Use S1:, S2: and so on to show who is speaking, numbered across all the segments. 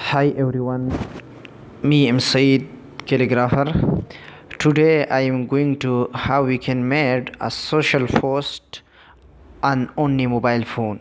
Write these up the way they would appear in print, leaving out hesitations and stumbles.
S1: Hi everyone, me am Said calligrapher. Today I am going to how we can make a social post on only mobile phone.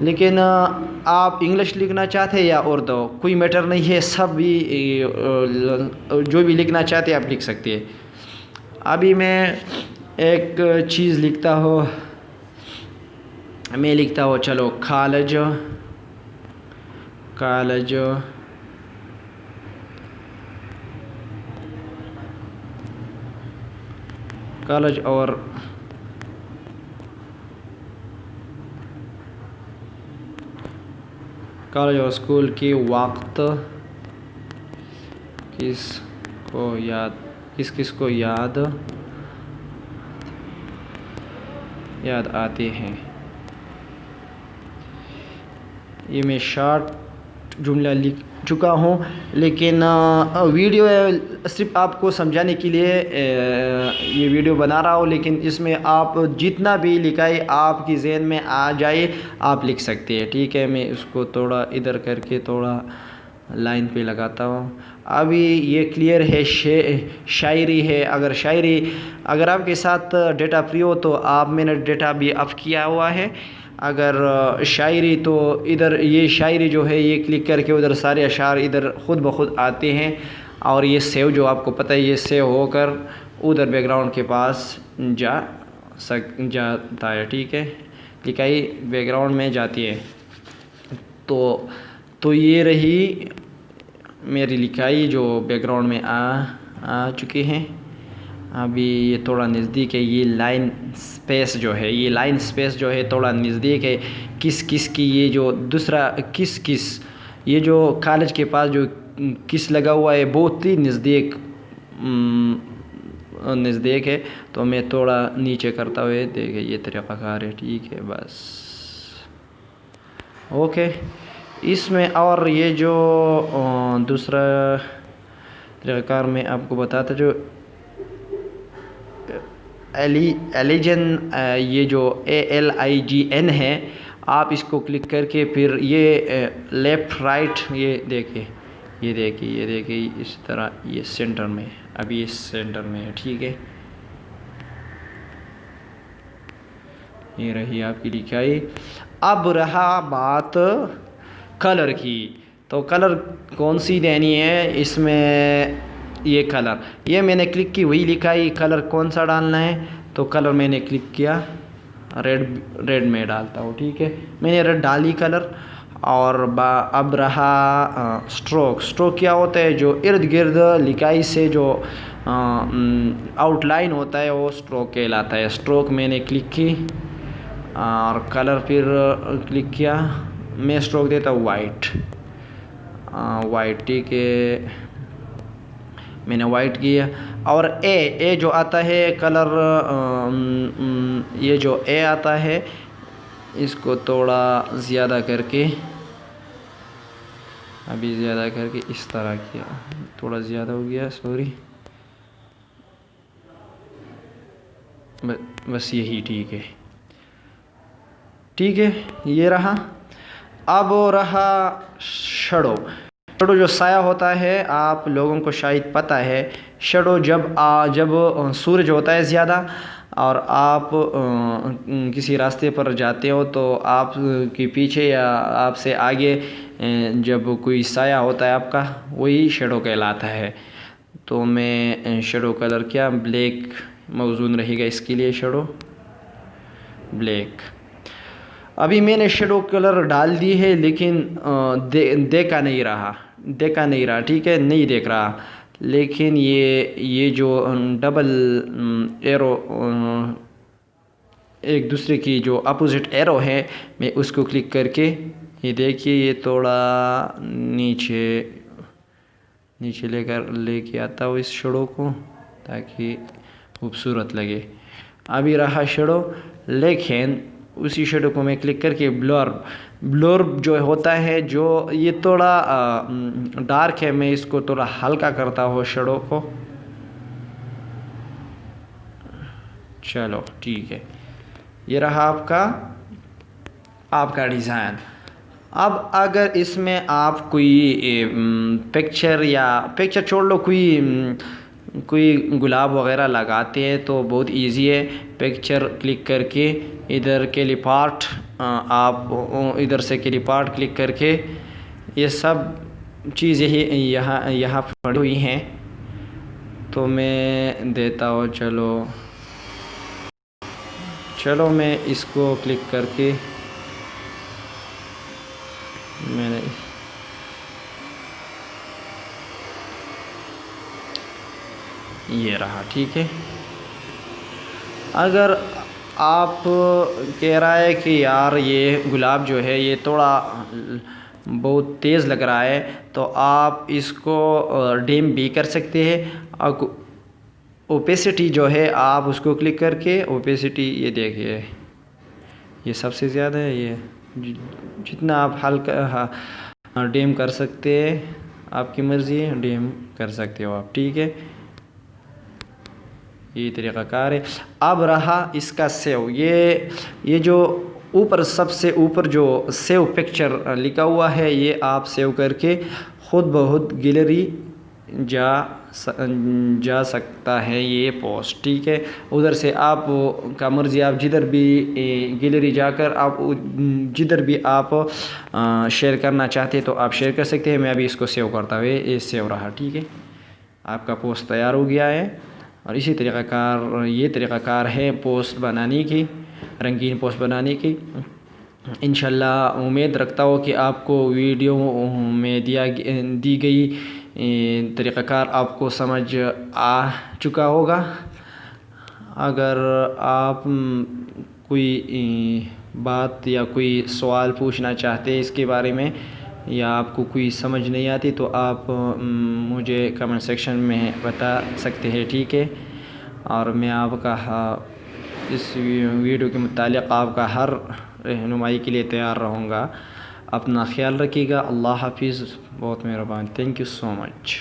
S1: لیکن آپ English لکھنا چاہتے ہیں یا اردو، کوئی metre نہیں ہے، سب بھی جو بھی لکھنا چاہتے ہیں آپ لکھ سکتے ہیں۔ ابھی میں ایک چیز لکھتا ہوں، میں لکھتا ہوں چلو کالج اور اسکول کی وقت کس کو یاد آتے ہیں۔ یہ میں شارٹ جملہ لکھ چکا ہوں، لیکن ویڈیو صرف آپ کو سمجھانے کے لیے یہ ویڈیو بنا رہا ہوں، لیکن اس میں آپ جتنا بھی لکھائے آپ کی ذہن میں آ جائے آپ لکھ سکتے ہیں، ٹھیک ہے۔ میں اس کو تھوڑا ادھر کر کے تھوڑا لائن پہ لگاتا ہوں۔ ابھی یہ کلیئر ہے، شاعری ہے۔ اگر آپ کے ساتھ ڈیٹا فری ہو تو میں نے ڈیٹا بھی آف کیا ہوا ہے۔ اگر شاعری تو ادھر یہ شاعری جو ہے یہ کلک کر کے ادھر سارے اشعار ادھر خود بخود آتے ہیں، اور یہ سیو جو آپ کو پتہ ہے یہ سیو ہو کر ادھر بیک گراؤنڈ کے پاس جاتا ہے، ٹھیک ہے۔ لکھائی بیک گراؤنڈ میں جاتی ہے، تو یہ رہی میری لکھائی جو بیک گراؤنڈ میں آ چکی ہیں۔ ابھی یہ تھوڑا نزدیک ہے، یہ لائن سپیس جو ہے تھوڑا نزدیک ہے۔ کس کی یہ جو دوسرا کس یہ جو کالج کے پاس جو کس لگا ہوا ہے بہت ہی نزدیک ہے، تو میں تھوڑا نیچے کرتا ہوئے دیکھیں یہ طریقہ کار ہے، ٹھیک ہے، بس اوکے۔ اس میں اور یہ جو دوسرا طریقہ کار میں آپ کو بتاتا جو ایلیجن، یہ جو ALIGN ہے، آپ اس کو کلک کر کے پھر یہ لیفٹ رائٹ یہ دیکھیں اس طرح یہ سینٹر میں، ابھی یہ سینٹر میں ہے، ٹھیک ہے۔ یہ رہی آپ کی لکھائی۔ اب رہا بات کلر کی، تو کلر کون سی دینی ہے اس میں؟ یہ کلر یہ میں نے کلک کی، وہی لکھائی کلر کون سا ڈالنا ہے، تو کلر میں نے کلک کیا ریڈ میں ڈالتا ہوں، ٹھیک ہے۔ میں نے ریڈ ڈالی کلر، اور اب رہا سٹروک کیا ہوتا ہے؟ جو ارد گرد لکھائی سے جو آؤٹ لائن ہوتا ہے وہ سٹروک کہلاتا ہے۔ سٹروک میں نے کلک کی اور کلر پھر کلک کیا، میں سٹروک دیتا ہوں وائٹ، ٹھیک ہے، میں نے وائٹ کیا۔ اور اے جو آتا ہے کلر، یہ جو اے آتا ہے اس کو تھوڑا زیادہ کر کے، ابھی زیادہ کر کے اس طرح کیا، تھوڑا زیادہ ہو گیا، سوری، بس یہی ٹھیک ہے، یہ رہا۔ اب رہا شیڈو جو سایہ ہوتا ہے، آپ لوگوں کو شاید پتہ ہے، شیڈو جب سورج ہوتا ہے زیادہ اور آپ کسی راستے پر جاتے ہو تو آپ کے پیچھے یا آپ سے آگے جب کوئی سایہ ہوتا ہے آپ کا، وہی شیڈو کہلاتا ہے۔ تو میں شیڈو کلر کیا بلیک موزون رہے گا اس کے لیے، شیڈو بلیک۔ ابھی میں نے شیڈو کلر ڈال دی ہے، لیکن دیکھا نہیں رہا، ٹھیک ہے، نہیں دیکھ رہا، لیکن یہ جو ڈبل ایرو ایک دوسرے کی جو اپوزٹ ایرو ہے، میں اس کو کلک کر کے یہ دیکھیے یہ تھوڑا نیچے لے کے آتا ہوں اس شیڈو کو تاکہ خوبصورت لگے۔ ابھی رہا شیڈو، لیکن اسی شیڈو کو میں کلک کر کے بلور جو ہوتا ہے، جو یہ تھوڑا ڈارک ہے، میں اس کو تھوڑا ہلکا کرتا ہوں شیڈو کو، چلو ٹھیک ہے، یہ رہا آپ کا ڈیزائن۔ اب اگر اس میں آپ کوئی پکچر چھوڑ لو، کوئی گلاب وغیرہ لگاتے ہیں تو بہت ایزی ہے، پکچر کلک کر کے ادھر کیلی پارٹ آپ ادھر سے کلپ آرٹ کلک کر کے یہ سب چیز یہاں پڑی ہوئی ہیں، تو میں دیتا ہوں. چلو میں اس کو کلک کر کے میں نے یہ رہا. ٹھیک ہے، اگر آپ کہہ رہا ہے کہ یار یہ گلاب جو ہے یہ تھوڑا بہت تیز لگ رہا ہے، تو آپ اس کو ڈیم بھی کر سکتے ہیں. اوپیسٹی جو ہے آپ اس کو کلک کر کے اوپیسٹی یہ دیکھیے یہ سب سے زیادہ ہے. یہ جتنا آپ ہلکا ڈیم کر سکتے ہیں، آپ کی مرضی ہے، ڈیم کر سکتے ہو آپ. ٹھیک ہے، یہ طریقہ کار ہے. اب رہا اس کا سیو. یہ جو اوپر سب سے اوپر جو سیو پکچر لکھا ہوا ہے، یہ آپ سیو کر کے خود بخود گیلری جا سکتا ہے یہ پوسٹ. ٹھیک ہے، ادھر سے آپ کا مرضی، آپ جدھر بھی گیلری جا کر آپ جدھر بھی آپ شیئر کرنا چاہتے تو آپ شیئر کر سکتے ہیں. میں ابھی اس کو سیو کرتا ہوں. یہ سیو رہا. ٹھیک ہے، آپ کا پوسٹ تیار ہو گیا ہے. اور اسی طریقہ کار ہے پوسٹ بنانے کی، رنگین پوسٹ بنانے کی. انشاءاللہ امید رکھتا ہوں کہ آپ کو ویڈیو میں دی گئی طریقہ کار آپ کو سمجھ آ چکا ہوگا. اگر آپ کوئی بات یا کوئی سوال پوچھنا چاہتے ہیں اس کے بارے میں، یا آپ کو کوئی سمجھ نہیں آتی، تو آپ مجھے کمنٹ سیکشن میں بتا سکتے ہیں. ٹھیک ہے، اور میں آپ کا اس ویڈیو کے متعلق آپ کا ہر رہنمائی کے لیے تیار رہوں گا. اپنا خیال رکھیے گا. اللہ حافظ. بہت مہربان. Thank you so much.